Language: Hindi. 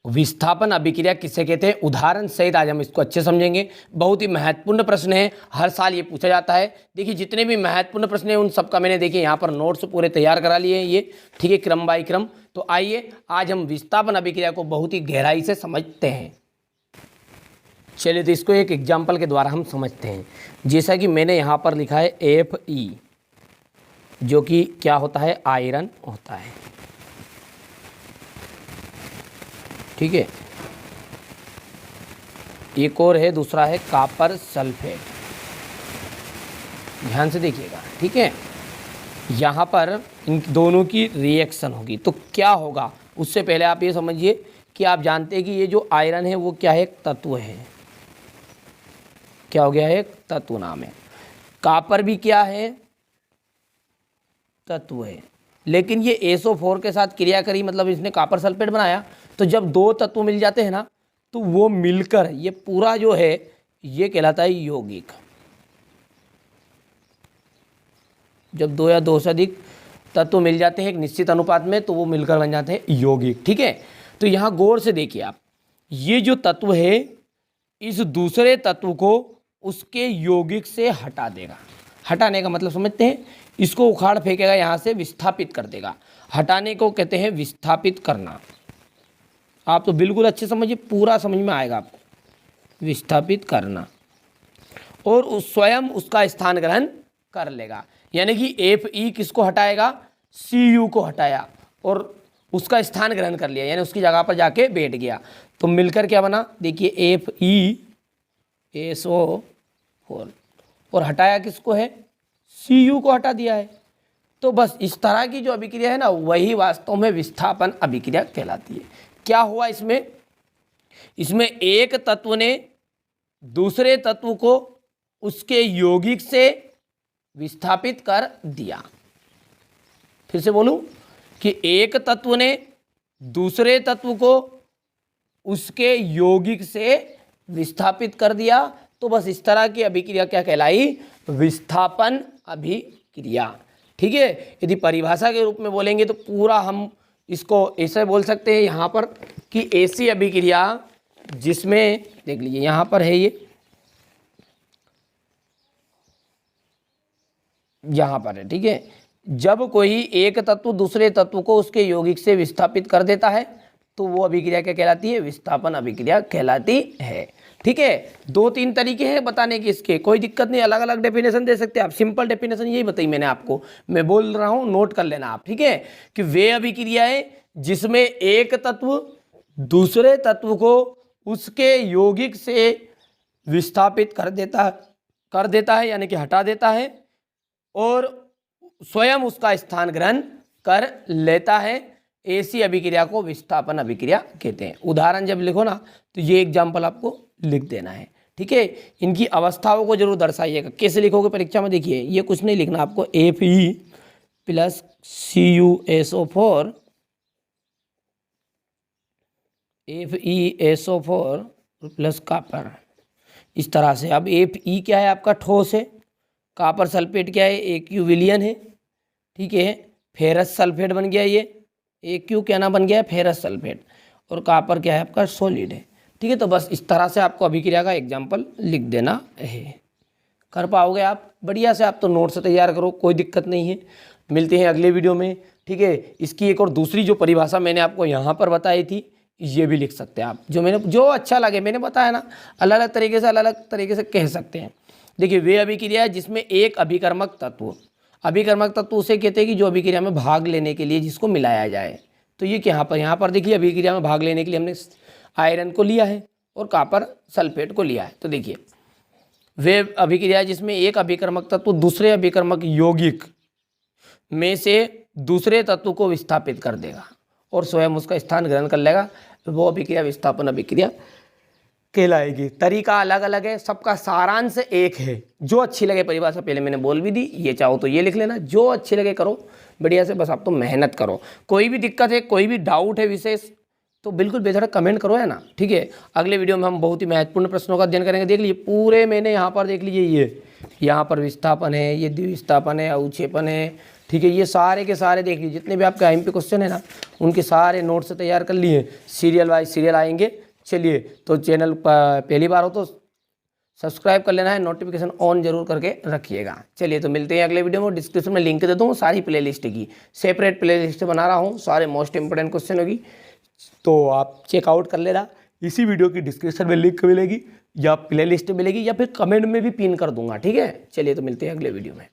विस्थापन अभिक्रिया किसे कहते हैं, उदाहरण सहित आज हम इसको अच्छे समझेंगे। बहुत ही महत्वपूर्ण प्रश्न है, हर साल ये पूछा जाता है। देखिए जितने भी महत्वपूर्ण प्रश्न हैं उन सबका मैंने देखिए यहाँ पर नोट्स पूरे तैयार करा लिए हैं ये, ठीक है, क्रम बाय क्रम। तो आइए आज हम विस्थापन अभिक्रिया को बहुत ही गहराई से समझते हैं। चलिए तो इसको एक एग्जाम्पल के द्वारा हम समझते हैं। जैसा कि मैंने यहाँ पर लिखा है Fe, जो कि क्या होता है, आयरन होता है, ठीक है। एक और है, दूसरा है कॉपर सल्फेट। ध्यान से देखिएगा, ठीक है। यहाँ पर इन दोनों की रिएक्शन होगी तो क्या होगा, उससे पहले आप ये समझिए कि आप जानते हैं कि ये जो आयरन है वो क्या है, एक तत्व है। क्या हो गया है, एक तत्व नाम है। कॉपर भी क्या है, तत्व है। लेकिन ये SO4 के साथ क्रिया करी, मतलब इसने कॉपर सल्फेट बनाया। तो जब दो तत्व मिल जाते हैं ना, तो वो मिलकर ये पूरा जो है ये कहलाता है यौगिक। जब दो या दो से अधिक तत्व मिल जाते हैं एक निश्चित अनुपात में, तो वो मिलकर बन जाते हैं यौगिक, ठीक है। तो यहाँ गौर से देखिए आप, ये जो तत्व है इस दूसरे तत्व को उसके यौगिक से हटा देगा। हटाने का मतलब समझते हैं, इसको उखाड़ फेंकेगा, यहाँ से विस्थापित कर देगा। हटाने को कहते हैं विस्थापित करना। आप तो बिल्कुल अच्छे समझिए, पूरा समझ में आएगा आपको, विस्थापित करना। और उस स्वयं उसका स्थान ग्रहण कर लेगा। यानी कि Fe किसको हटाएगा, Cu को हटाया और उसका स्थान ग्रहण कर लिया, यानी उसकी जगह पर जाके बैठ गया। तो मिलकर क्या बना, देखिए FeSO4, और हटाया किसको है, Cu को हटा दिया है। तो बस इस तरह की जो अभिक्रिया है ना, वही वास्तव में विस्थापन अभिक्रिया कहलाती है। क्या हुआ इसमें, इसमें एक तत्व ने दूसरे तत्व को उसके यौगिक से विस्थापित कर दिया। फिर से बोलूं कि एक तत्व ने दूसरे तत्व को उसके यौगिक से विस्थापित कर दिया। तो बस इस तरह की अभिक्रिया क्या कहलाई, विस्थापन अभिक्रिया, ठीक है। यदि परिभाषा के रूप में बोलेंगे तो पूरा हम इसको ऐसे बोल सकते हैं यहाँ पर कि ऐसी अभिक्रिया जिसमें, देख लीजिए यहाँ पर है ये, यहाँ पर है, ठीक है। जब कोई एक तत्व दूसरे तत्व को उसके यौगिक से विस्थापित कर देता है तो वो अभिक्रिया क्या कहलाती है, विस्थापन अभिक्रिया कहलाती है, ठीक है। दो तीन तरीके हैं बताने के इसके, कोई दिक्कत नहीं, अलग अलग डेफिनेशन दे सकते हैं आप। सिंपल डेफिनेशन यही बताई मैंने आपको, मैं बोल रहा हूँ, नोट कर लेना आप, ठीक है। कि वे अभिक्रियाएं जिसमें एक तत्व दूसरे तत्व को उसके यौगिक से विस्थापित कर देता है, यानी कि हटा देता है, और स्वयं उसका स्थान ग्रहण कर लेता है, ऐसी अभिक्रिया को विस्थापन अभिक्रिया कहते हैं। उदाहरण जब लिखो ना तो ये एग्जाम्पल आपको लिख देना है, ठीक है। इनकी अवस्थाओं को जरूर दर्शाइएगा। कैसे लिखोगे परीक्षा में, देखिए ये कुछ नहीं लिखना आपको, Fe plus CuSO4, FeSO4 plus copper, इस तरह से। अब Fe क्या है आपका, ठोस है। कॉपर सल्फेट क्या है, AQ विलयन है, ठीक है। फेरस सल्फेट बन गया, ये AQ क्या नाम बन गया है, फेरस सल्फेट। और कॉपर क्या है आपका, सॉलिड है, ठीक है। तो बस इस तरह से आपको अभिक्रिया का एग्जाम्पल लिख देना है। कर पाओगे आप बढ़िया से, आप तो नोट से तैयार करो, कोई दिक्कत नहीं है। मिलते हैं अगले वीडियो में, ठीक है। इसकी एक और दूसरी जो परिभाषा मैंने आपको यहाँ पर बताई थी, ये भी लिख सकते हैं आप, जो अच्छा लगे, मैंने बताया ना, अलग अलग तरीके से कह सकते हैं। देखिए वे अभिक्रिया है जिसमें एक अभिकर्मक तत्व उसे कहते हैं कि जो अभिक्रिया में भाग लेने के लिए जिसको मिलाया जाए। तो ये यहाँ पर देखिए अभिक्रिया में भाग लेने के लिए हमने आयरन को लिया है और कॉपर सल्फेट को लिया है। तो देखिए वे अभिक्रिया जिसमें एक अभिकर्मक तत्व दूसरे अभिकर्मक यौगिक में से दूसरे तत्व को विस्थापित कर देगा और स्वयं उसका स्थान ग्रहण कर लेगा, वो अभिक्रिया विस्थापन अभिक्रिया कहलाएगी। तरीका अलग अलग है, सबका सारांश एक है। जो अच्छी लगे परिभाषा पहले मैंने बोल भी दी, ये चाहो तो ये लिख लेना, जो अच्छी लगे करो बढ़िया से, बस आप तो मेहनत करो। कोई भी दिक्कत है, कोई भी डाउट है विशेष, तो बिल्कुल बेझिझक कमेंट करो, है ना, ठीक है। अगले वीडियो में हम बहुत ही महत्वपूर्ण प्रश्नों का अध्ययन करेंगे। देख लीजिए पूरे मैंने यहाँ पर देख लीजिए, ये यहाँ पर विस्थापन है, ये द्विविस्थापन है, अवक्षेपण है, ठीक है, ये सारे के सारे देख लीजिए, जितने भी आपके IMP क्वेश्चन है ना उनके सारे नोट्स तैयार कर लिए, सीरियल वाइज सीरियल आएंगे। चलिए, तो चैनल पहली बार हो तो सब्सक्राइब कर लेना है, नोटिफिकेशन ऑन जरूर करके रखिएगा। चलिए, तो मिलते हैं अगले वीडियो में। डिस्क्रिप्शन में लिंक दे दूँ सारी प्लेलिस्ट की, सेपरेट प्लेलिस्ट बना रहा हूँ, सारे मोस्ट इंपोर्टेंट क्वेश्चन होगी, तो आप चेकआउट कर लेना। इसी वीडियो की डिस्क्रिप्शन में लिंक मिलेगी या प्लेलिस्ट मिलेगी या फिर कमेंट में भी पिन कर दूंगा। ठीक है, चलिए, तो मिलते हैं अगले वीडियो में।